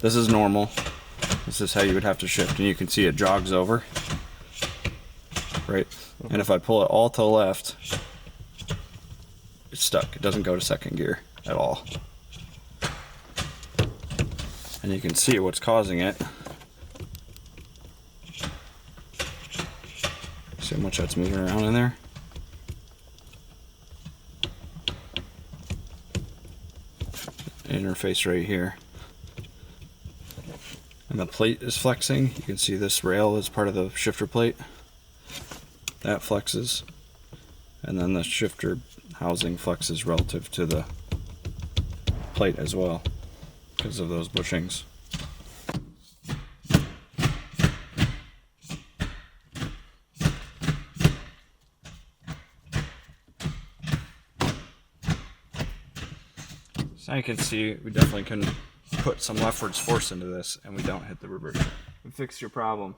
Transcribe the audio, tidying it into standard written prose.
This is normal. This is how you would have to shift, and you can see it jogs over, right? And if I pull it all to the left, it's stuck. It doesn't go to second gear at all. And you can see what's causing it. See how much that's moving around in there? Interface right here. And the plate is flexing. You can see this rail is part of the shifter plate. That flexes. And then the shifter housing flexes relative to the plate as well because of those bushings. So now you can see we definitely can put some leftwards force into this and we don't hit the reverser. We fixed your problem.